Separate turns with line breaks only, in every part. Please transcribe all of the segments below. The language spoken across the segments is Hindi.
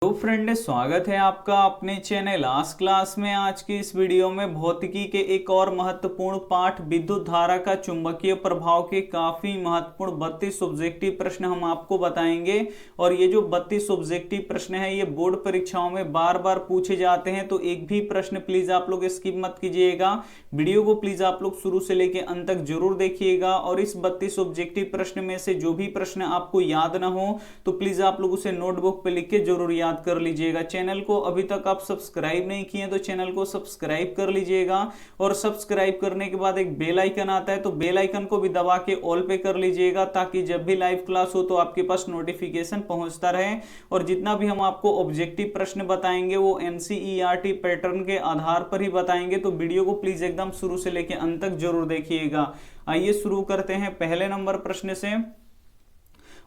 तो फ्रेंड, स्वागत है आपका अपने चैनल आज क्लास में। आज की इस वीडियो में भौतिकी के एक और महत्वपूर्ण पाठ विद्युत धारा का चुंबकीय प्रभाव के काफी महत्वपूर्ण 32 ऑब्जेक्टिव प्रश्न हम आपको बताएंगे। और ये जो 32 ऑब्जेक्टिव प्रश्न है ये बोर्ड परीक्षाओं में बार बार पूछे जाते हैं, तो एक भी प्रश्न प्लीज आप लोग स्किप मत कीजिएगा। वीडियो को प्लीज आप लोग शुरू से लेकर अंत तक जरूर देखिएगा। और इस 32 ऑब्जेक्टिव प्रश्न में से जो भी प्रश्न आपको याद ना हो तो प्लीज आप लोग उसे नोटबुक पे लिख के जरूर याद कर लीजिएगा। चैनल को अभी तक आप सब्सक्राइब नहीं किए तो चैनल को सब्सक्राइब कर लीजिएगा। और सब्सक्राइब करने के बाद एक बेल आइकन आता है तो बेल आइकन को भी दबा के ऑल पे कर लीजिएगा, ताकि जब भी लाइव क्लास हो तो आपके पास नोटिफिकेशन पहुंचता रहे। और जितना भी हम आपको ऑब्जेक्टिव प्रश्न बताएंगे वो एनसीईआरटी पैटर्न के आधार पर ही बताएंगे, तो वीडियो को प्लीज एकदम शुरू से लेकर अंत तक जरूर देखिएगा। आइए शुरू करते हैं पहले नंबर प्रश्न से।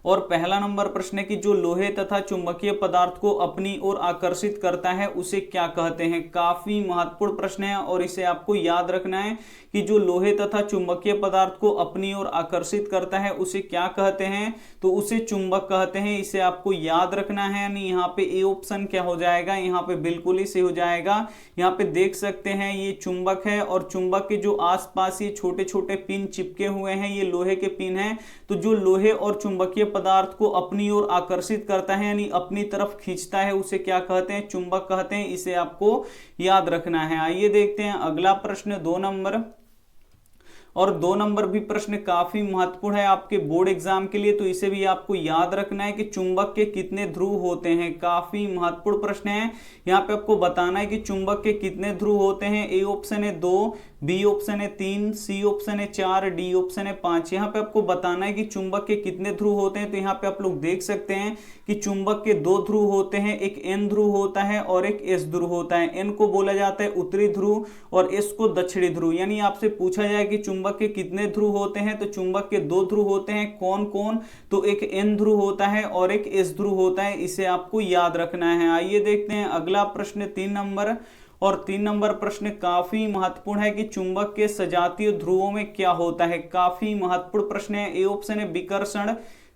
और पहला नंबर प्रश्न है कि जो लोहे तथा चुंबकीय पदार्थ को अपनी ओर आकर्षित करता है उसे क्या कहते हैं। काफी महत्वपूर्ण प्रश्न है और इसे आपको याद रखना है कि जो लोहे तथा चुंबकीय पदार्थ को अपनी ओर आकर्षित करता है उसे क्या कहते हैं, तो उसे चुंबक कहते हैं। इसे आपको याद रखना है। यानी यहाँ पे ए ऑप्शन क्या हो जाएगा, यहाँ पे बिल्कुल ही सही हो जाएगा। यहाँ पे देख सकते हैं ये चुंबक है और चुंबक के जो आसपास ये छोटे छोटे पिन चिपके हुए हैं ये लोहे के पिन हैं। तो जो लोहे और चुंबकीय पदार्थ को अपनी ओर आकर्षित करता है यानी अपनी तरफ खींचता है उसे क्या कहते हैं, चुंबक कहते हैं। इसे आपको याद रखना है। आइए देखते हैं अगला प्रश्न 2 नंबर। और 2 नंबर भी प्रश्न काफी महत्वपूर्ण है आपके बोर्ड एग्जाम के लिए, तो इसे भी आपको याद रखना है कि चुंबक के कितने ध्रुव होते हैं। काफी महत्वपूर्ण प्रश्न है। यहाँ पे आपको बताना है कि चुंबक के कितने ध्रुव होते हैं। ए ऑप्शन है 2, बी ऑप्शन है 3, सी ऑप्शन है 4, डी ऑप्शन है 5। यहाँ पे आपको बताना है कि चुंबक के कितने ध्रुव होते हैं। तो यहाँ पे आप लोग देख सकते हैं कि चुंबक के 2 ध्रुव होते हैं, एक एन ध्रुव होता है और एक एस ध्रुव होता है। एन को बोला जाता है उत्तरी ध्रुव और एस को दक्षिणी ध्रुव। यानी आपसे पूछा जाए कि चुंबक के कितने ध्रुव होते हैं, तो चुंबक के 2 ध्रुव होते हैं। कौन कौन, तो एक एन ध्रुव होता है और एक एस ध्रुव होता है। इसे आपको याद रखना है। आइए देखते हैं अगला प्रश्न 3 नंबर। और 3 नंबर प्रश्न काफी महत्वपूर्ण है कि चुंबक के सजातीय ध्रुवों में क्या होता है। काफी महत्वपूर्ण प्रश्न है। ए ऑप्शन है विकर्षण,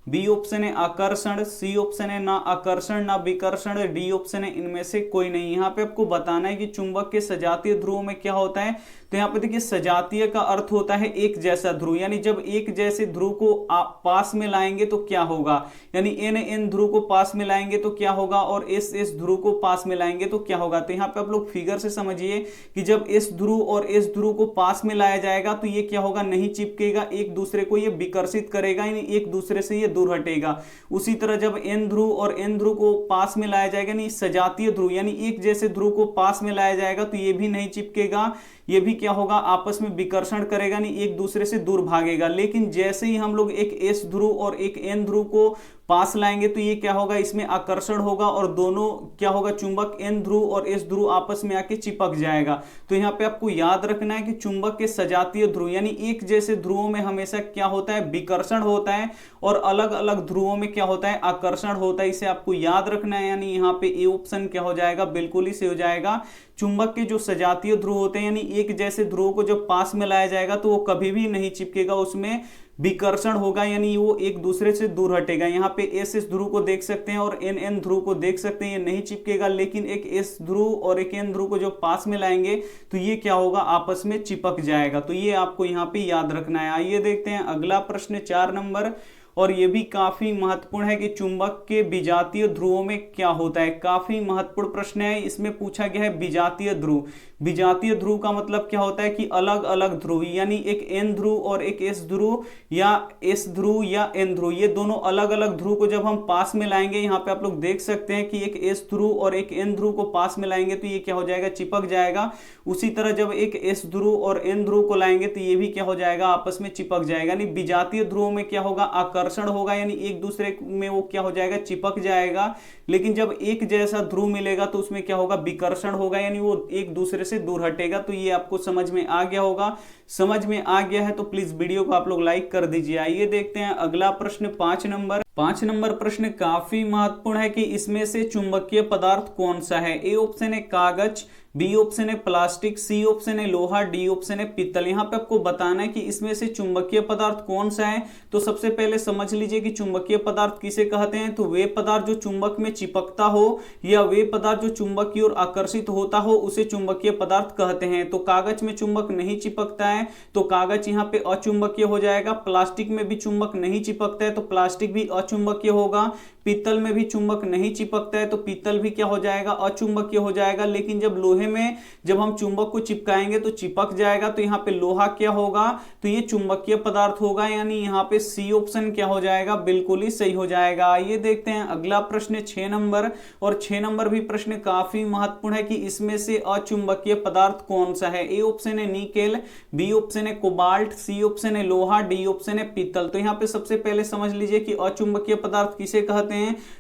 बी ऑप्शन है आकर्षण, सी ऑप्शन है ना आकर्षण ना विकर्षण, डी ऑप्शन है इनमें से कोई नहीं। यहाँ पे आपको बताना है कि चुंबक के सजातीय ध्रुवों में क्या होता है। तो यहाँ पे देखिए सजातीय का अर्थ होता है एक जैसा ध्रुव। यानी जब एक जैसे ध्रुव को आप पास में लाएंगे तो क्या होगा, यानी एन ध्रुव को पास में लाएंगे तो क्या होगा और एस ध्रुव को पास में लाएंगे तो क्या होगा। तो यहाँ पे आप लोग फिगर से समझिए कि जब एस ध्रुव और एस ध्रुव को पास में लाया जाएगा तो ये क्या होगा, नहीं चिपकेगा, एक दूसरे को ये विकर्षित करेगा, यानी एक दूसरे से ये दूर हटेगा। उसी तरह जब एन ध्रुव और एन ध्रुव को पास में लाया जाएगा, यानी सजातीय ध्रुव यानी एक जैसे ध्रुव को पास में लाया जाएगा तो ये भी नहीं चिपकेगा, ये भी क्या होगा, आपस में विकर्षण करेगा, नहीं एक दूसरे से दूर भागेगा। लेकिन जैसे ही हम लोग एक एस ध्रुव और एक एन ध्रुव को पास लाएंगे तो ये क्या होगा, इसमें आकर्षण होगा और दोनों क्या होगा, चुंबक एन ध्रुव और एस ध्रुव आपस में आके चिपक जाएगा। तो यहाँ पे आपको याद रखना है कि चुंबक के सजातीय ध्रुव यानी एक जैसे ध्रुवों में हमेशा क्या होता है, विकर्षण होता है और अलग अलग ध्रुवों में क्या होता है, आकर्षण होता है। इसे आपको याद रखना है। यानी यहाँ पे ए ऑप्शन क्या हो जाएगा, बिल्कुल ही सही हो जाएगा। चुंबक के जो सजातीय ध्रुव होते हैं यानी एक जैसे ध्रुव को जब पास में लाया जाएगा तो वो कभी भी नहीं चिपकेगा, उसमें विकर्षण होगा, यानी वो एक दूसरे से दूर हटेगा। यहाँ पे एस ध्रुव को देख सकते हैं और एन ध्रुव को देख सकते हैं, ये नहीं चिपकेगा। लेकिन एक एस ध्रुव और एक एन ध्रुव को जब पास में लाएंगे तो ये क्या होगा, आपस में चिपक जाएगा। तो ये आपको यहाँ पे याद रखना है। आइए देखते हैं अगला प्रश्न 4 नंबर। और ये भी काफी महत्वपूर्ण है कि चुंबक के विजातीय ध्रुवों में क्या होता है। काफी महत्वपूर्ण प्रश्न है। इसमें पूछा गया है विजातीय ध्रुव। विजातीय ध्रुव का मतलब क्या होता है कि अलग अलग ध्रुव, यानी एक एन ध्रुव और एक एस ध्रुव या एस ध्रुव या एन ध्रुव, ये दोनों अलग अलग ध्रुव को जब हम पास में लाएंगे, यहाँ पे आप लोग देख सकते हैं कि एक एस ध्रुव और एक एन ध्रुव को पास में लाएंगे तो ये क्या हो जाएगा, चिपक जाएगा। उसी तरह जब एक एस ध्रुव और एन ध्रुव को लाएंगे तो ये भी क्या हो जाएगा, आपस में चिपक जाएगा। यानी विजातीय ध्रुवों में क्या होगा, आकर्षण होगा, यानी एक दूसरे में वो क्या हो जाएगा, चिपक जाएगा। लेकिन जब एक जैसा ध्रुव मिलेगा तो उसमें क्या होगा, विकर्षण होगा, यानी वो एक दूसरे से दूर हटेगा। तो ये आपको समझ में आ गया होगा। समझ में आ गया है तो प्लीज वीडियो को आप लोग लाइक कर दीजिए। आइए देखते हैं अगला प्रश्न 5 नंबर। 5 नंबर प्रश्न काफी महत्वपूर्ण है कि इसमें से चुंबकीय पदार्थ कौन सा है। ए ऑप्शन है कागज, बी ऑप्शन है प्लास्टिक, सी ऑप्शन है लोहा, डी ऑप्शन है पीतल। यहाँ पे आपको बताना है कि इसमें से चुंबकीय पदार्थ कौन सा है। तो सबसे पहले समझ लीजिए कि चुंबकीय पदार्थ किसे कहते हैं। तो वे पदार्थ जो चुंबक में चिपकता हो या वे पदार्थ जो चुंबक की ओर आकर्षित होता हो उसे चुंबकीय पदार्थ कहते हैं। तो कागज में चुंबक नहीं चिपकता है तो कागज यहाँ पे अचुंबकीय हो जाएगा। प्लास्टिक में भी चुंबक नहीं चिपकता है तो प्लास्टिक भी अचुंबकीय होगा। पीतल में भी चुंबक नहीं चिपकता है तो पीतल भी क्या हो जाएगा, अचुंबकीय हो जाएगा। लेकिन जब लोहे में जब हम चुंबक को चिपकाएंगे तो चिपक जाएगा, तो यहाँ पे लोहा क्या होगा, तो ये चुंबकीय पदार्थ होगा। यानी यहाँ पे सी ऑप्शन क्या हो जाएगा, बिल्कुल ही सही हो जाएगा। आइए देखते हैं अगला प्रश्न 6 नंबर। और 6 नंबर भी प्रश्न काफी महत्वपूर्ण है कि इसमें से अचुंबकीय पदार्थ कौन सा है। ए ऑप्शन है निकेल, बी ऑप्शन है कोबाल्ट, सी ऑप्शन है लोहा, डी ऑप्शन है पीतल। तो यहाँ पे सबसे पहले समझ लीजिए कि अचुंबकीय पदार्थ किसे कहते हैं।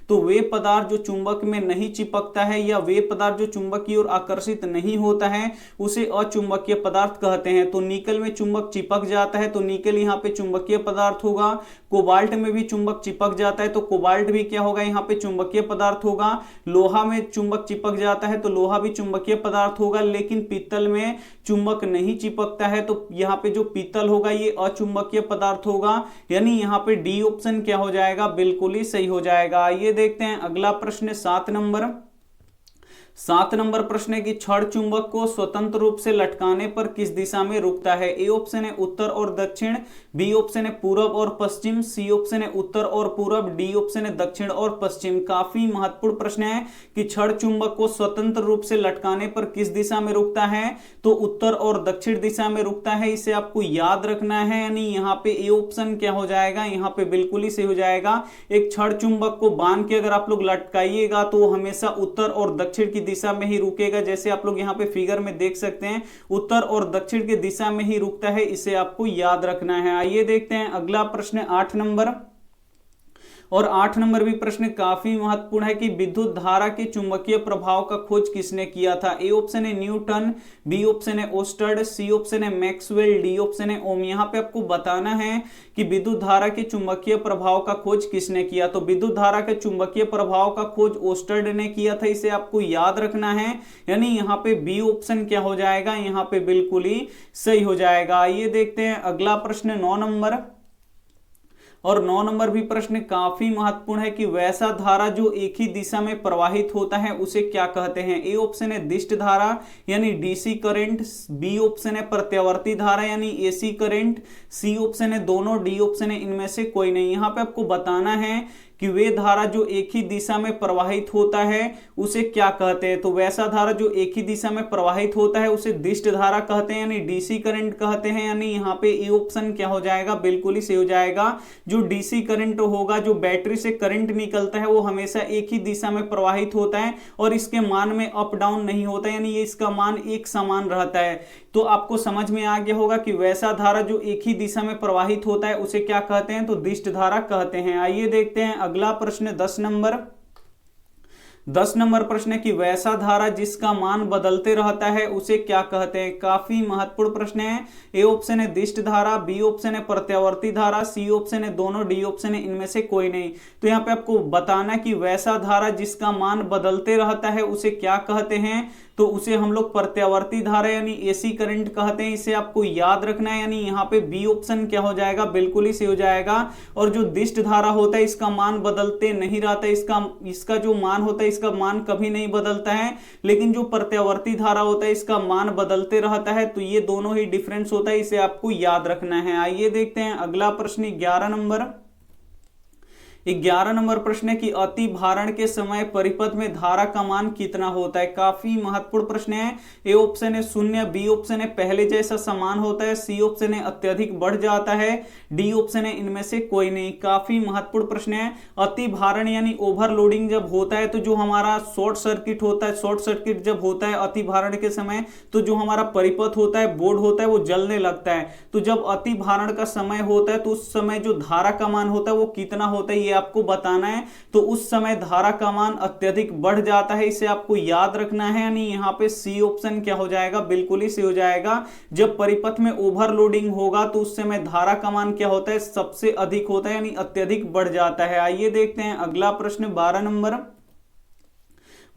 तो वे पदार्थ जो चुंबक में नहीं चिपकता है या वे पदार्थ जो चुंबक की ओर आकर्षित नहीं होता है उसे अचुंबकीय पदार्थ कहते हैं। तो निकल में चुंबक चिपक जाता है तो निकल यहाँ पे चुंबकीय पदार्थ होगा। कोबाल्ट में भी चुंबक चिपक जाता है तो कोबाल्ट भी क्या होगा, यहाँ पे चुंबकीय पदार्थ होगा। लोहा में चुंबक चिपक जाता है तो लोहा भी चुंबकीय पदार्थ होगा। लेकिन पीतल में चुंबक नहीं चिपकता है तो यहाँ पे जो पीतल होगा ये अचुंबकीय पदार्थ होगा। यानी यहाँ पे डी ऑप्शन क्या हो जाएगा, बिल्कुल ही सही हो जाएगा। ये देखते हैं अगला प्रश्न 7 नंबर। 7 नंबर प्रश्न है कि छड़ चुंबक को स्वतंत्र रूप से लटकाने पर किस दिशा में रुकता है। ए ऑप्शन है उत्तर और दक्षिण, बी ऑप्शन है पूरब और पश्चिम, सी ऑप्शन है उत्तर और पूरब, डी ऑप्शन है दक्षिण और पश्चिम। काफी महत्वपूर्ण प्रश्न है कि छड़ चुंबक को स्वतंत्र रूप से लटकाने पर किस दिशा में रुकता है। तो उत्तर और दक्षिण दिशा में रुकता है, इसे आपको याद रखना है। यानी यहाँ पे ए ऑप्शन क्या हो जाएगा, यहाँ पे बिल्कुल ही सही हो जाएगा। एक छड़ चुंबक को बांध के अगर आप लोग लटकाइएगा तो वो हमेशा उत्तर और दक्षिण की दिशा में ही रुकेगा। जैसे आप लोग यहाँ पे फिगर में देख सकते हैं उत्तर और दक्षिण की दिशा में ही रुकता है, इसे आपको याद रखना है। आइए देखते हैं अगला प्रश्न 8 नंबर। और 8 नंबर भी प्रश्न काफी महत्वपूर्ण है कि विद्युत धारा के चुंबकीय प्रभाव का खोज किसने किया था। ए ऑप्शन है न्यूटन, बी ऑप्शन है ओस्टर्ड, सी ऑप्शन है मैक्सवेल, डी ऑप्शन है ओम। यहाँ पे आपको बताना है कि विद्युत धारा के चुंबकीय प्रभाव का खोज किसने किया। तो विद्युत धारा के चुंबकीय प्रभाव का खोज ओस्टर्ड ने किया था, इसे आपको याद रखना है। यानी यहाँ पे बी ऑप्शन क्या हो जाएगा, यहाँ पे बिल्कुल ही सही हो जाएगा। आइए देखते हैं अगला प्रश्न 9 नंबर। और 9 नंबर भी प्रश्न काफी महत्वपूर्ण है कि वैसा धारा जो एक ही दिशा में प्रवाहित होता है उसे क्या कहते हैं। ए ऑप्शन है दिष्ट धारा यानी डीसी करंट, बी ऑप्शन है प्रत्यावर्ती धारा यानी एसी करंट, सी ऑप्शन है दोनों, डी ऑप्शन है इनमें से कोई नहीं। यहाँ पे आपको बताना है कि वे धारा जो एक ही दिशा में प्रवाहित होता है उसे क्या कहते हैं। तो वैसा धारा जो एक ही दिशा में प्रवाहित होता है उसे दिष्ट धारा कहते हैं यानी डीसी करंट कहते हैं। यानी यहाँ पे ए ऑप्शन क्या हो जाएगा, बिल्कुल ही सही हो जाएगा। जो डीसी करंट होगा, जो बैटरी से करंट निकलता है वो हमेशा एक ही दिशा में प्रवाहित होता है और इसके मान में अप डाउन नहीं होता, यानी ये इसका मान एक समान रहता है। तो आपको समझ में आ गया होगा कि वैसा धारा जो एक ही दिशा में प्रवाहित होता है उसे क्या कहते हैं, तो दिष्ट धारा कहते हैं। आइए देखते हैं अगला प्रश्न 10 नंबर। 10 नंबर प्रश्न है कि वैसा धारा जिसका मान बदलते रहता है उसे क्या कहते हैं। काफी महत्वपूर्ण प्रश्न है। ए ऑप्शन है दिष्ट धारा, बी ऑप्शन है प्रत्यावर्ती धारा, सी ऑप्शन है दोनों, डी ऑप्शन है इनमें से कोई नहीं। तो यहाँ पे आपको बताना कि वैसा धारा जिसका मान बदलते रहता है उसे क्या कहते हैं। तो उसे हम लोग प्रत्यावर्ती धारा यानी एसी करंट कहते हैं, इसे आपको याद रखना है। यानी यहाँ पे बी ऑप्शन क्या हो जाएगा, बिल्कुल ही सही हो जाएगा। और जो दिष्ट धारा होता है इसका मान बदलते नहीं रहता, इसका जो मान होता है इसका मान कभी नहीं बदलता है। लेकिन जो प्रत्यावर्ती धारा होता है इसका मान बदलते रहता है। तो ये दोनों ही डिफरेंस होता है, इसे आपको याद रखना है। आइए देखते हैं अगला प्रश्न 11 नंबर। 11 नंबर प्रश्न है कि अति भारण के समय परिपथ में धारा का मान कितना होता है। काफी महत्वपूर्ण प्रश्न है। ए ऑप्शन है 0, बी ऑप्शन है पहले जैसा समान होता है, सी ऑप्शन है अत्यधिक बढ़ जाता है, डी ऑप्शन है इनमें से कोई नहीं। काफी महत्वपूर्ण प्रश्न है। अति भारण यानी ओवरलोडिंग जब होता है तो जो हमारा शॉर्ट सर्किट होता है, शॉर्ट सर्किट जब होता है अति भारण के समय तो जो हमारा परिपथ होता है, बोर्ड होता है, वो जलने लगता है। तो जब अति भारण का समय होता है तो उस समय जो धारा का मान होता है वो कितना होता है ये आपको बताना है। तो उस समय धारा का मान अत्यधिक बढ़ जाता है, इसे आपको याद रखना है। यानी यहाँ पे सी ऑप्शन क्या हो जाएगा, बिल्कुल ही सही हो जाएगा। जब परिपथ में ओवरलोडिंग होगा तो उस समय धारा का मान क्या होता है, सबसे अधिक होता है, यानी अत्यधिक बढ़ जाता है। आइए देखते हैं अगला प्रश्न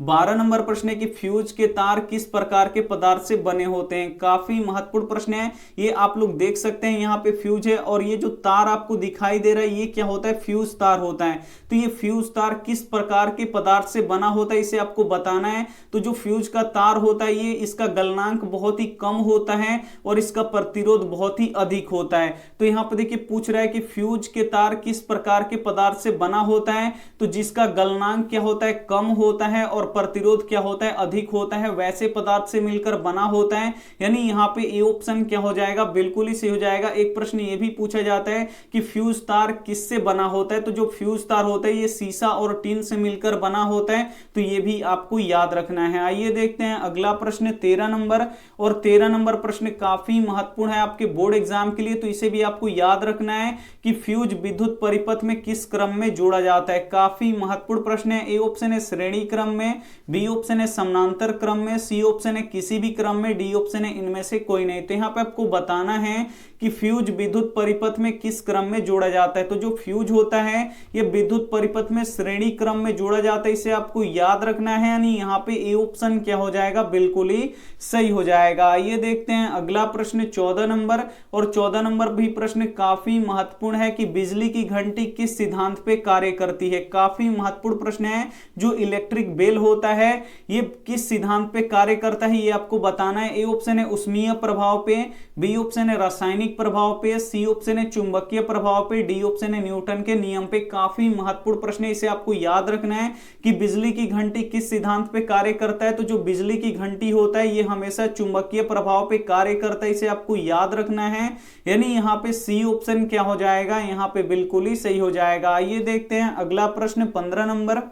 12 नंबर प्रश्न है कि फ्यूज के तार किस प्रकार के पदार्थ से बने होते हैं। काफी महत्वपूर्ण प्रश्न है ये, आप लोग देख सकते हैं यहाँ पे फ्यूज है और ये जो तार आपको दिखाई दे रहा है ये क्या होता है, फ्यूज तार होता है। तो ये फ्यूज तार किस प्रकार के पदार्थ से बना होता है इसे आपको बताना है। तो जो फ्यूज का तार होता है ये, इसका गलनांक बहुत ही कम होता है और इसका प्रतिरोध बहुत ही अधिक होता है। तो यहाँ पर देखिए पूछ रहा है कि फ्यूज के तार किस प्रकार के पदार्थ से बना होता है, तो जिसका गलनांक क्या होता है, कम होता है और प्रतिरोध क्या होता है, अधिक होता है, वैसे पदार्थ से मिलकर बना होता है। यानी यहाँ पे ए ऑप्शन क्या हो जाएगा, बिल्कुल ही सही हो जाएगा। एक प्रश्न ये भी पूछा जाता है कि फ्यूज तार किससे बना होता है, तो जो फ्यूज तार होता है ये सीसा और टीन से मिलकर बना होता है। तो ये भी आपको याद रखना है। आइए देखते हैं अगला प्रश्न 13 नंबर, और 13 नंबर प्रश्न काफी महत्वपूर्ण है आपके बोर्ड एग्जाम के लिए, तो इसे भी आपको याद रखना है कि फ्यूज विद्युत परिपथ में किस क्रम में जोड़ा जाता है। काफी महत्वपूर्ण प्रश्न है। ए ऑप्शन है श्रेणी क्रम में, बी ऑप्शन है समानांतर क्रम में, सी ऑप्शन है किसी भी क्रम में, डी ऑप्शन है इनमें से कोई नहीं। तो यहाँ पे आपको बताना है कि फ्यूज विद्युत परिपथ में किस क्रम में जोड़ा जाता है। तो जो फ्यूज होता है ये विद्युत परिपथ में श्रेणी क्रम में जोड़ा जाता है, इसे आपको याद रखना है। यानी यहाँ पे ए ऑप्शन क्या हो जाएगा, बिल्कुल ही सही हो जाएगा। आइए देखते हैं अगला प्रश्न 14 नंबर, और 14 नंबर भी प्रश्न काफी महत्वपूर्ण है कि बिजली की घंटी किस सिद्धांत पे कार्य करती है। काफी महत्वपूर्ण प्रश्न है। जो इलेक्ट्रिक बेल होता है ये किस सिद्धांत पे कार्य करता है ये आपको बताना है। ए ऑप्शन है उष्मीय प्रभाव पे, बी ऑप्शन है रासायनिक प्रभाव पे, सी ऑप्शन है चुंबकीय प्रभाव पे, डी ऑप्शन है न्यूटन के नियम पे। काफी महत्वपूर्ण प्रश्न है, इसे आपको याद रखना है कि बिजली की घंटी किस सिद्धांत पे कार्य करता है। तो जो बिजली की घंटी होता है ये हमेशा चुंबकीय प्रभाव पे कार्य करता है, इसे आपको याद रखना है। यानी यहाँ पे सी ऑप्शन क्या हो जाएगा, यहाँ पे बिल्कुल ही सही हो जाएगा। आइए देखते हैं अगला प्रश्न 15 नंबर।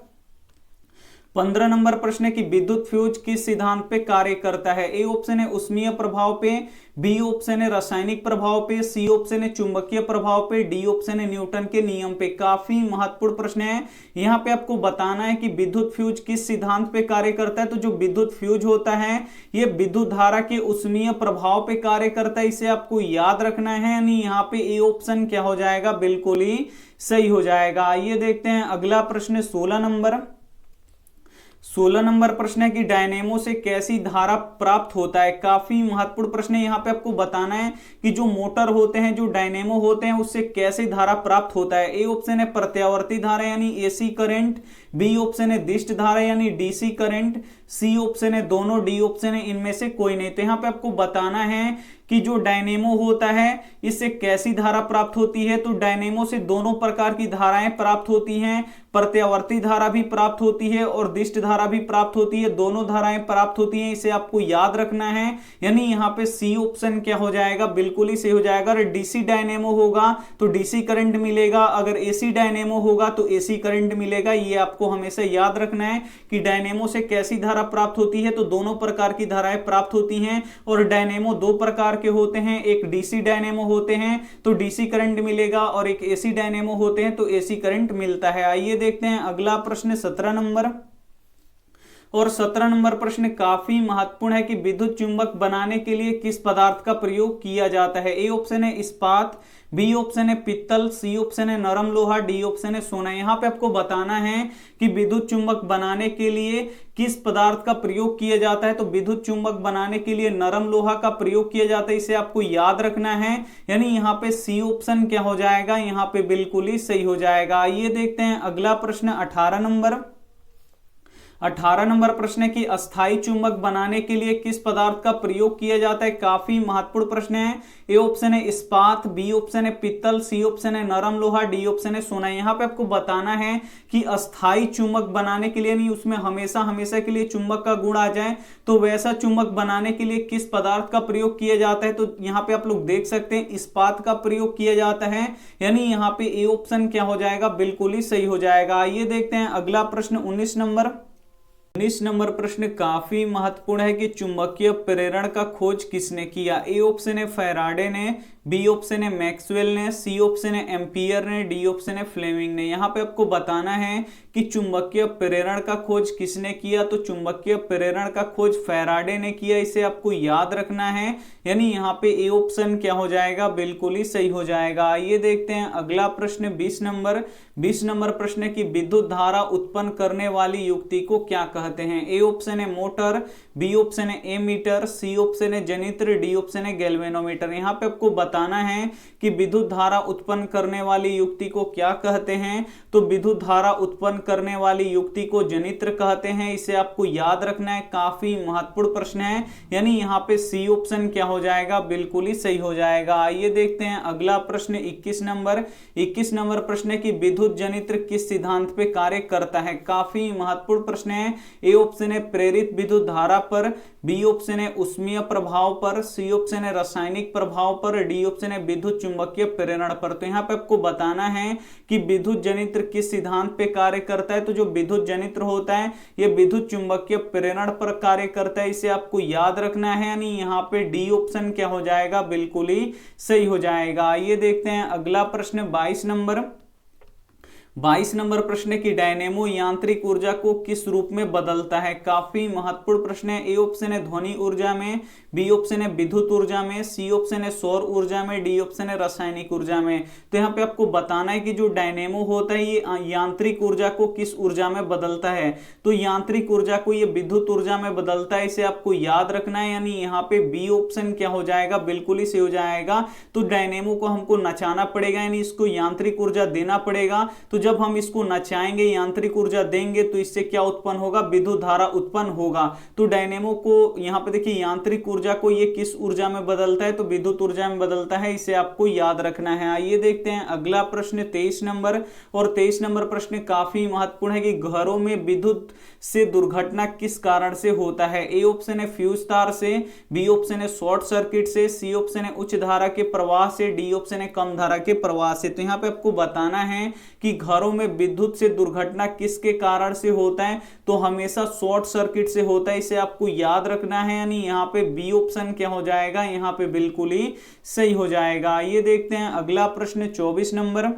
15 नंबर प्रश्न है कि विद्युत फ्यूज किस सिद्धांत पे कार्य करता है। ए ऑप्शन है उष्मीय प्रभाव पे, बी ऑप्शन है रासायनिक प्रभाव पे, सी ऑप्शन है चुंबकीय प्रभाव पे, डी ऑप्शन है न्यूटन के नियम पे। काफी महत्वपूर्ण प्रश्न है। यहाँ पे आपको बताना है कि विद्युत फ्यूज किस सिद्धांत पे कार्य करता है। तो जो विद्युत फ्यूज होता है ये विद्युत धारा के उष्मीय प्रभाव पे कार्य करता है, इसे आपको याद रखना है। यानी यहाँ पे ए ऑप्शन क्या हो जाएगा, बिल्कुल ही सही हो जाएगा। आइए देखते हैं अगला प्रश्न 16 नंबर। 16 नंबर प्रश्न है कि डायनेमो से कैसी धारा प्राप्त होता है। काफी महत्वपूर्ण प्रश्न है। यहाँ पे आपको बताना है कि जो मोटर होते हैं, जो डायनेमो होते हैं, उससे कैसे धारा प्राप्त होता है। ए ऑप्शन है प्रत्यावर्ती धारा यानी एसी करंट, बी ऑप्शन है दिष्ट धारा यानी डीसी करंट, सी ऑप्शन है दोनों, डी ऑप्शन है इनमें से कोई नहीं। तो यहाँ पे आपको बताना है कि जो डायनेमो होता है इससे कैसी धारा प्राप्त होती है। तो डायनेमो से दोनों प्रकार की धाराएं प्राप्त होती हैं, प्रत्यावर्ती धारा भी प्राप्त होती है और दिष्ट धारा भी प्राप्त होती है, दोनों धाराएं प्राप्त होती हैं, इसे आपको याद रखना है। यानी यहाँ पे सी ऑप्शन क्या हो जाएगा, बिल्कुल ही सही हो जाएगा। अगर डीसी डायनेमो होगा तो डीसी करंट मिलेगा, अगर एसी डायनेमो होगा तो एसी करंट मिलेगा। ये आपको हमेशा याद रखना है कि डायनेमो से कैसी धारा प्राप्त होती है। तो दोनों प्रकार की धाराएं प्राप्त होती हैं और डायनेमो दो प्रकार के होते हैं, एक डीसी डायनेमो होते हैं तो डीसी करंट मिलेगा और एक एसी डायनेमो होते हैं तो एसी करंट मिलता है। आइए देखते हैं अगला प्रश्न 17 नंबर, और 17 नंबर प्रश्न काफी महत्वपूर्ण है कि विद्युत चुंबक बनाने के लिए किस पदार्थ का प्रयोग किया जाता है। ए ऑप्शन है इस्पात, बी ऑप्शन है पित्तल, सी ऑप्शन है नरम लोहा, डी ऑप्शन है सोना। यहाँ पे आपको बताना है कि विद्युत चुंबक बनाने के लिए किस पदार्थ का प्रयोग किया जाता है। तो विद्युत चुंबक बनाने के लिए नरम लोहा का प्रयोग किया जाता है, इसे आपको याद रखना है। यानी यहाँ पे सी ऑप्शन क्या हो जाएगा, यहाँ पे बिल्कुल ही सही हो जाएगा। आइए देखते हैं अगला प्रश्न 18 नंबर। 18 नंबर प्रश्न है कि अस्थायी चुंबक बनाने के लिए किस पदार्थ का प्रयोग किया जाता है। काफी महत्वपूर्ण प्रश्न है। ए ऑप्शन है इस्पात, बी ऑप्शन है पित्तल, सी ऑप्शन है नरम लोहा, डी ऑप्शन है सोना। यहाँ पे आपको बताना है कि अस्थायी चुंबक बनाने के लिए, नहीं उसमें हमेशा हमेशा के लिए चुंबक का गुण आ जाए, तो वैसा चुंबक बनाने के लिए किस पदार्थ का प्रयोग किया जाता है। तो यहाँ पे आप लोग देख सकते हैं इस्पात का प्रयोग किया जाता है। यानी यहाँ पे ए ऑप्शन क्या हो जाएगा, बिल्कुल ही सही हो जाएगा। आइए देखते हैं अगला प्रश्न 19 नंबर। 19 नंबर प्रश्न काफी महत्वपूर्ण है कि चुंबकीय प्रेरण का खोज किसने किया। ए ऑप्शन है फैराडे ने, बी ऑप्शन है मैक्सवेल ने, सी ऑप्शन है एम्पियर ने, डी ऑप्शन है फ्लेमिंग ने। यहाँ पे आपको बताना है कि चुंबकीय प्रेरण का खोज किसने किया, तो चुंबकीय प्रेरण का खोज फैराडे ने किया, इसे आपको याद रखना है। यानी यहाँ पे ए ऑप्शन क्या हो जाएगा, बिल्कुल ही सही हो जाएगा। आइए देखते हैं अगला प्रश्न 20 नंबर। 20 नंबर प्रश्न है कि विद्युत धारा उत्पन्न करने वाली युक्ति को क्या कहते हैं। ए ऑप्शन है मोटर, बी ऑप्शन है एमीटर, सी ऑप्शन है जनित्र, डी ऑप्शन है गैल्वेनोमीटर। यहाँ पे आपको बताना है कि विद्युत धारा उत्पन्न करने वाली युक्ति को क्या कहते हैं, तो विद्युत धारा उत्पन्न करने वाली युक्ति को जनित्र कहते हैं, इसे आपको याद रखना है, काफी महत्वपूर्ण प्रश्न है। यानी यहाँ पे सी ऑप्शन क्या हो जाएगा, बिल्कुल ही सही हो जाएगा। आइए देखते हैं अगला प्रश्न 21 नंबर। 21 नंबर प्रश्न है कि विद्युत जनित्र किस सिद्धांत पे कार्य करता है। काफी महत्वपूर्ण प्रश्न है। ए ऑप्शन है प्रेरित विद्युत धारा पर, बी ऑप्शन है उष्मीय प्रभाव पर, सी ऑप्शन है रासायनिक प्रभाव पर, डी ऑप्शन है विद्युत चुंबकीय प्रेरण पर। तो यहाँ पे आपको बताना है कि विद्युत जनित्र किस सिद्धांत पे कार्य करता है। तो जो विद्युत जनित्र होता है ये विद्युत चुंबकीय प्रेरण पर कार्य करता है, इसे आपको याद रखना है। यानी यहाँ पे डी ऑप्शन क्या हो जाएगा, बिल्कुल ही सही हो जाएगा। आइए देखते हैं अगला प्रश्न 22 नंबर। 22 नंबर प्रश्न है कि डायनेमो यांत्रिक ऊर्जा को किस रूप में बदलता है। काफी महत्वपूर्ण प्रश्न है। ए ऑप्शन है ध्वनि ऊर्जा में, बी ऑप्शन है विद्युत ऊर्जा में, सी ऑप्शन है सौर ऊर्जा में, डी ऑप्शन है रासायनिक ऊर्जा में। तो यहाँ पे आपको बताना है कि जो डायनेमो होता है ये यांत्रिक ऊर्जा को किस ऊर्जा में बदलता है। तो यांत्रिक ऊर्जा को ये विद्युत ऊर्जा में बदलता है, इसे आपको याद रखना है। यानी यहाँ पे बी ऑप्शन क्या हो जाएगा, बिल्कुल ही सही हो जाएगा। तो डायनेमो को हमको नचाना पड़ेगा, यानी इसको यांत्रिक ऊर्जा देना पड़ेगा। तो जब हम इसको नचाएंगे, यांत्रिक ऊर्जा देंगे, तो इससे क्या उत्पन्न होगा, विद्युत धारा उत्पन्न होगा। तो डायनेमो को यहाँ पे देखिए यांत्रिक ऊर्जा को ये किस ऊर्जा में बदलता है, तो विद्युत ऊर्जा में बदलता है, इसे आपको याद रखना है। आइए देखते हैं अगला प्रश्न 23 नंबर। और 23 नंबर प्रश्न काफी महत्वपूर्ण है कि घरों में विद्युत से दुर्घटना किस कारण से होता है। ए ऑप्शन है फ्यूज तार से, बी ऑप्शन है शॉर्ट सर्किट से, सी ऑप्शन है उच्च धारा के प्रवाह से, डी ऑप्शन है कम धारा के प्रवाह से। तो यहाँ पे आपको बताना है कि घरों में विद्युत से दुर्घटना किसके कारण से होता है, तो हमेशा शॉर्ट सर्किट से होता है, इसे आपको याद रखना है। यानी यहाँ पे बी ऑप्शन क्या हो जाएगा, यहाँ पे बिल्कुल ही सही हो जाएगा। ये देखते हैं अगला प्रश्न 24 नंबर।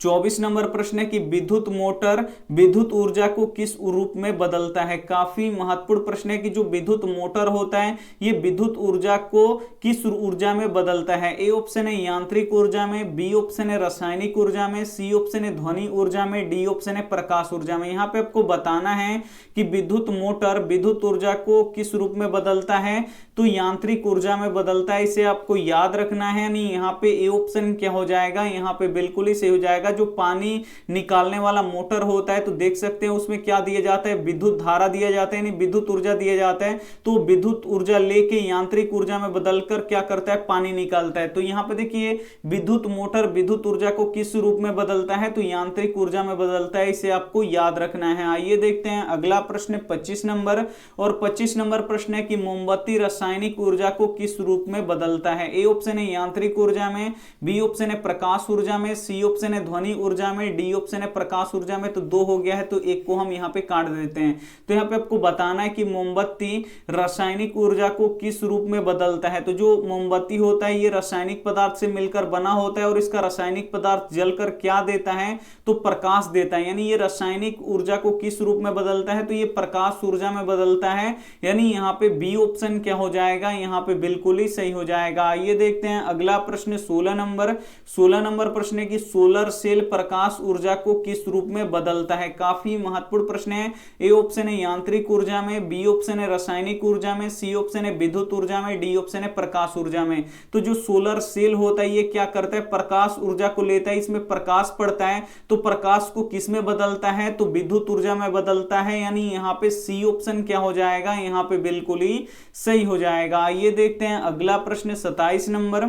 24 नंबर प्रश्न है कि विद्युत मोटर विद्युत ऊर्जा को किस रूप में बदलता है। काफी महत्वपूर्ण प्रश्न है कि जो विद्युत मोटर होता है ये विद्युत ऊर्जा को किस ऊर्जा में बदलता है। ए ऑप्शन है यांत्रिक ऊर्जा में, बी ऑप्शन है रासायनिक ऊर्जा में, सी ऑप्शन है ध्वनि ऊर्जा में, डी ऑप्शन है प्रकाश ऊर्जा में। यहाँ पे आपको बताना है कि विद्युत मोटर विद्युत ऊर्जा को किस रूप में बदलता है, तो यांत्रिक ऊर्जा में बदलता है, इसे आपको याद रखना है। नहीं, यहाँ पे ए ऑप्शन क्या हो जाएगा, यहाँ पे बिल्कुल ही सही हो जाएगा। जो पानी निकालने वाला मोटर होता है तो देख सकते हैं उसमें क्या दिया जाता है, विद्युत धारा दिया जाता है, यानी विद्युत ऊर्जा दिया जाता है। तो विद्युत ऊर्जा लेके यांत्रिक ऊर्जा में बदलकर क्या करता है, पानी निकालता है। तो यहाँ पे देखिए विद्युत मोटर विद्युत ऊर्जा को किस रूप में बदलता है, तो यांत्रिक ऊर्जा में बदलता है, इसे आपको याद रखना है। आइए देखते हैं अगला प्रश्न 25 नंबर। और 25 नंबर प्रश्न है कि मोमबत्ती रासायनिक ऊर्जा को किस रूप में बदलता है। ए ऑप्शन है यांत्रिक ऊर्जा में, बी ऑप्शन है प्रकाश ऊर्जा में, सी ऑप्शन है ध्वनि ऊर्जा में, डी ऑप्शन है प्रकाश ऊर्जा में। तो दो हो गया है तो एक को हम यहाँ पे काट देते हैं। तो यहाँ पे आपको बताना है कि मोमबत्ती रासायनिक ऊर्जा को किस रूप में बदलता है। तो जो मोमबत्ती होता है ये रासायनिक पदार्थ से मिलकर बना होता है और इसका रासायनिक पदार्थ जलकर क्या देता है, तो प्रकाश देता है। यानी ये रासायनिक ऊर्जा को किस रूप में बदलता है, तो ये प्रकाश ऊर्जा में बदलता है। यानी यहाँ पे बी ऑप्शन क्या हो जाएगा, यहाँ पे बिल्कुल ही सही हो जाएगा। आइए देखते हैं अगला प्रश्न 16 नंबर। 16 नंबर प्रश्न है कि सोलर सेल प्रकाश ऊर्जा को किस रूप में बदलता है। काफी महत्वपूर्ण प्रश्न है। ए ऑप्शन है यांत्रिक ऊर्जा में, बी ऑप्शन है रासायनिक ऊर्जा में, सी ऑप्शन है विद्युत ऊर्जा में, डी ऑप्शन है प्रकाश ऊर्जा में। तो जो सोलर सेल होता है ये क्या करता है, प्रकाश ऊर्जा को लेता है, इसमें प्रकाश पड़ता है, तो प्रकाश को किस में बदलता है, तो विद्युत ऊर्जा में बदलता है। यानी यहाँ पे सी ऑप्शन क्या हो जाएगा, यहाँ पे बिल्कुल ही सही हो जाएगा। ये देखते हैं अगला प्रश्न 27 नंबर।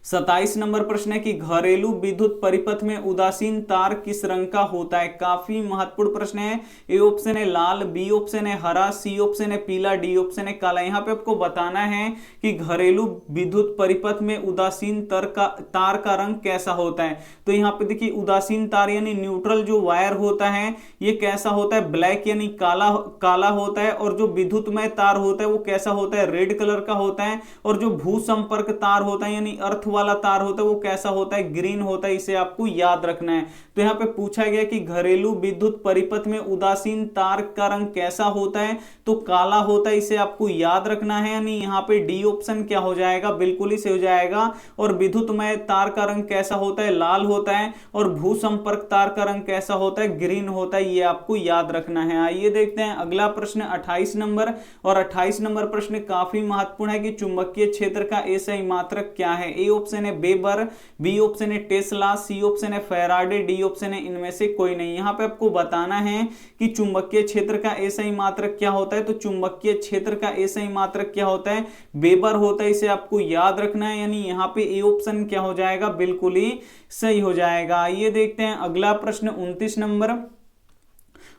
27 नंबर प्रश्न है कि घरेलू विद्युत परिपथ में उदासीन तार किस रंग का होता है। काफी महत्वपूर्ण प्रश्न है। ए ऑप्शन है लाल, बी ऑप्शन है हरा, सी ऑप्शन है पीला, डी ऑप्शन है काला। यहाँ पे आपको बताना है कि घरेलू विद्युत परिपथ में उदासीन तार का रंग कैसा होता है। तो यहाँ पे देखिए उदासीन तार यानी न्यूट्रल जो वायर होता है ये कैसा होता है, ब्लैक यानी काला होता है। और जो विद्युतमय तार होता है वो कैसा होता है, रेड कलर का होता है। और जो भू संपर्क तार होता है यानी अर्थ वाला तार होता है वो कैसा होता है, ग्रीन होता है। इसे आपको याद रखना है। तो यहाँ पे पूछा गया कि घरेलू विद्युत परिपथ में उदासीन तार का रंग कैसा होता है, तो काला होता है। इसे आपको याद रखना है। यानी यहाँ पे डी ऑप्शन क्या हो जाएगा, बिल्कुल ही सही हो जाएगा। और विद्युतमय तार का रंग कैसा होता है, लाल होता है। और भू संपर्क तार का रंग कैसा होता है, ग्रीन होता है। ये आपको याद रखना है। आइए देखते हैं अगला प्रश्न 28 नंबर। और 28 नंबर प्रश्न काफी महत्वपूर्ण है कि चुंबकीय क्षेत्र का एसआई मात्रक क्या है। ए ऑप्शन है वेबर, बी ऑप्शन है टेस्ला, सी ऑप्शन है फैराडे, डी ऑप्शन है इनमें से कोई नहीं। यहाँ पे आपको बताना है कि चुंबकीय क्षेत्र का एसआई मात्रक क्या होता है। तो चुंबकीय क्षेत्र का एसआई मात्रक क्या होता है, वेबर होता है। इसे आपको याद रखना है। यानी यहाँ पे ए ऑप्शन क्या हो जाएगा, बिल्कुल ही सही हो जाएगा। आइए देखते हैं अगला प्रश्न 29 नंबर।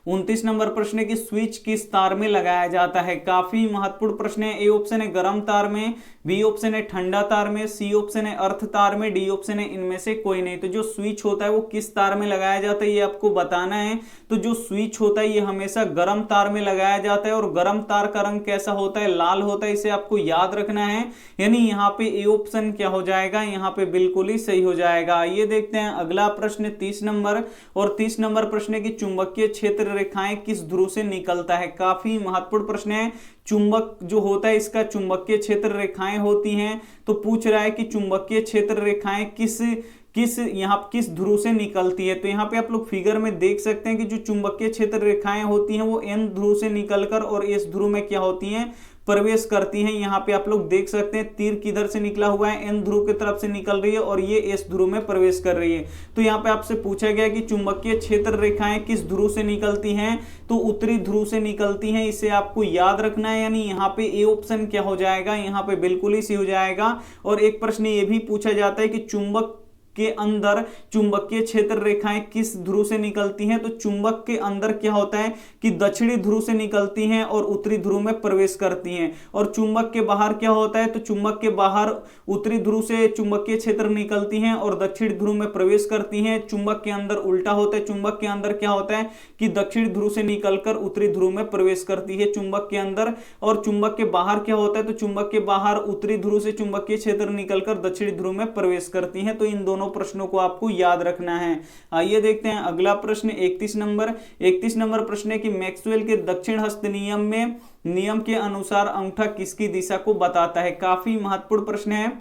29 नंबर प्रश्न है कि स्विच किस तार में लगाया जाता है। काफी महत्वपूर्ण प्रश्न है। ए ऑप्शन है गर्म तार में, बी ऑप्शन है ठंडा तार में, सी ऑप्शन है अर्थ तार में, डी ऑप्शन है इनमें से कोई नहीं। तो जो स्विच होता है वो किस तार में लगाया जाता है ये आपको बताना है। तो जो स्विच होता है ये हमेशा गर्म तार में लगाया जाता है। और गर्म तार का रंग कैसा होता है, लाल होता है। इसे आपको याद रखना है। यानी यहाँ पे ए ऑप्शन क्या हो जाएगा, यहाँ पे बिल्कुल ही सही हो जाएगा। ये देखते हैं अगला प्रश्न 30 नंबर। और 30 नंबर प्रश्न है कि चुंबकीय क्षेत्र रेखाएं किस ध्रुव से निकलता है। काफी महत्वपूर्ण प्रश्न है। चुंबक जो होता है इसका चुंबकीय क्षेत्र रेखाएं होती हैं। तो पूछ रहा है कि चुंबकीय क्षेत्र रेखाएं किस ध्रुव से निकलती है। तो यहाँ पे आप लोग फिगर में देख सकते हैं कि जो चुंबकीय क्षेत्र रेखाएं होती हैं वो एन ध्रुव से निकलकर और एस ध्रुव में क्या होती हैं, प्रवेश करती हैं। यहाँ पे आप लोग देख सकते हैं तीर किधर से निकला हुआ है, एन ध्रुव की तरफ से निकल रही है और ये एस ध्रुव में प्रवेश कर रही है। तो यहाँ पे आपसे पूछा गया कि चुंबकीय क्षेत्र रेखाएं किस ध्रुव से निकलती हैं। तो उत्तरी ध्रुव से निकलती हैं। इसे आपको याद रखना है। यानी यहाँ पे ए ऑप्शन क्या हो जाएगा, यहाँ पे बिल्कुल ही सही हो जाएगा। और एक प्रश्न ये भी पूछा जाता है कि चुंबक के अंदर चुंबकीय क्षेत्र रेखाएं किस ध्रुव से निकलती हैं। तो चुंबक के अंदर क्या होता है कि दक्षिणी ध्रुव से निकलती हैं और उत्तरी ध्रुव में प्रवेश करती हैं। और चुंबक के बाहर क्या होता है, तो चुंबक के बाहर उत्तरी ध्रुव से चुंबकीय क्षेत्र निकलती हैं और दक्षिण ध्रुव में प्रवेश करती हैं। चुंबक के अंदर उल्टा होता है। चुंबक के अंदर क्या होता है कि दक्षिण ध्रुव से निकलकर उत्तरी ध्रुव में प्रवेश करती है चुंबक के अंदर। और चुंबक के बाहर क्या होता है, तो चुंबक के बाहर उत्तरी ध्रुव से चुंबकीय क्षेत्र निकलकर दक्षिणी ध्रुव में प्रवेश करती हैं। तो इन दोनों प्रश्नों को आपको याद रखना है। आइए देखते हैं अगला प्रश्न 31 नंबर। 31 नंबर प्रश्न है कि मैक्सवेल के दक्षिण हस्त नियम के अनुसार अंगूठा किसकी दिशा को बताता है। काफी महत्वपूर्ण प्रश्न है।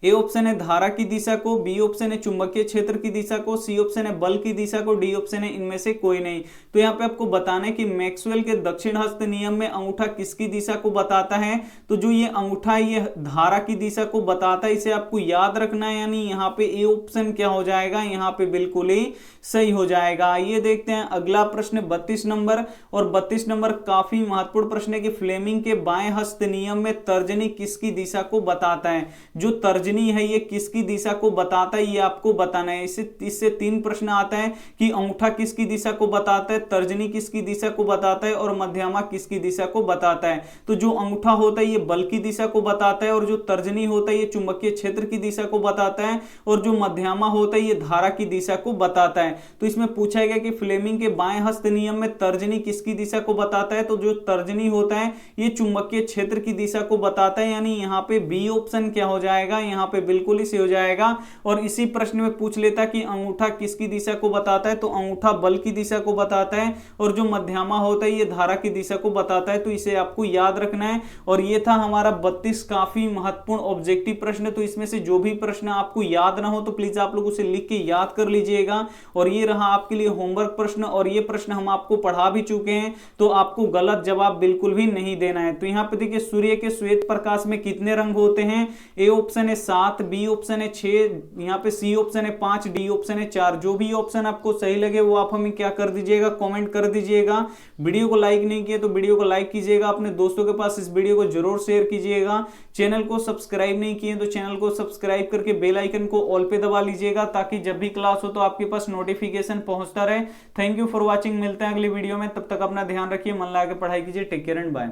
ए ऑप्शन है धारा की दिशा को, बी ऑप्शन है चुंबकीय क्षेत्र की दिशा को, सी ऑप्शन है बल की दिशा को, डी ऑप्शन है इनमें से कोई नहीं। तो यहाँ पे आपको बताना है कि मैक्सवेल के दक्षिण हस्त नियम में अंगूठा किसकी दिशा को बताता है। तो जो ये अंगूठा है ये धारा की दिशा को बताता है। इसे आपको याद रखना है। यानी यहाँ पे ए ऑप्शन क्या हो जाएगा, यहाँ पे बिल्कुल ही सही हो जाएगा। ये देखते हैं अगला प्रश्न 32 नंबर। और 32 नंबर काफी महत्वपूर्ण प्रश्न है कि फ्लेमिंग के बाएं हस्त नियम में तर्जनी किसकी दिशा को बताता है। जो तर्जनी है ये किसकी दिशा को बताता है ये आपको बताना है। इससे 3 प्रश्न आता है कि अंगूठा किसकी दिशा को बताता है, तर्जनी किसकी दिशा को बताता है और मध्यमा किसकी दिशा को बताता है। तो जो अंगूठा होता है ये बल की दिशा को बताता है और जो तर्जनी होता है ये चुंबकीय क्षेत्र की दिशा को बताता है और जो मध्यमा होता है ये धारा की दिशा को बताता है। तो इसमें पूछा गया कि फ्लेमिंग के बाएं हस्त नियम में तर्जनी किसकी दिशा को बताता है। तो जो तर्जनी होता है ये चुंबकीय क्षेत्र की दिशा को बताता है। यानी यहाँ पे बी ऑप्शन क्या हो जाएगा, यहाँ पे बिल्कुल ही सही हो जाएगा। और इसी प्रश्न में पूछ लेता कि अंगूठा किसकी दिशा को बताता है। तो अंगूठा बल की दिशा को बताता है और जो मध्यमा होता है ये धारा की दिशा को बताता है। तो इसे आपको याद रखना है। और ये था हमारा 32 काफी महत्वपूर्ण ऑब्जेक्टिव प्रश्न। तो इसमें से जो भी प्रश्न आपको याद ना हो तो प्लीज आप लोग उसे लिख के याद कर लीजिएगा। और ये रहा आपके लिए होमवर्क प्रश्न। और ये प्रश्न हम आपको पढ़ा भी चुके हैं तो आपको गलत जवाब बिल्कुल भी नहीं देना है। तो यहाँ पे देखिए सूर्य के श्वेत प्रकाश में कितने रंग होते हैं। ए ऑप्शन है 7, बी ऑप्शन है 6, यहाँ पे सी ऑप्शन है 5, डी ऑप्शन है 4। जो भी ऑप्शन आपको सही लगे वो आप हमें क्या कर दीजिएगा, कमेंट कर दीजिएगा। वीडियो को लाइक नहीं किए तो वीडियो को लाइक कीजिएगा, अपने दोस्तों के पास इस वीडियो को जरूर शेयर कीजिएगा। चैनल को सब्सक्राइब नहीं किए तो चैनल को सब्सक्राइब करके बेल आइकन को ऑल पे दबा लीजिएगा, ताकि जब भी क्लास हो तो आपके पास नोटिफिकेशन पहुंचता रहे। थैंक यू फॉर वॉचिंग, मिलते हैं अगली वीडियो में, तब तक अपना ध्यान रखिए, मन लगा के पढ़ाई कीजिए। Take care and bye.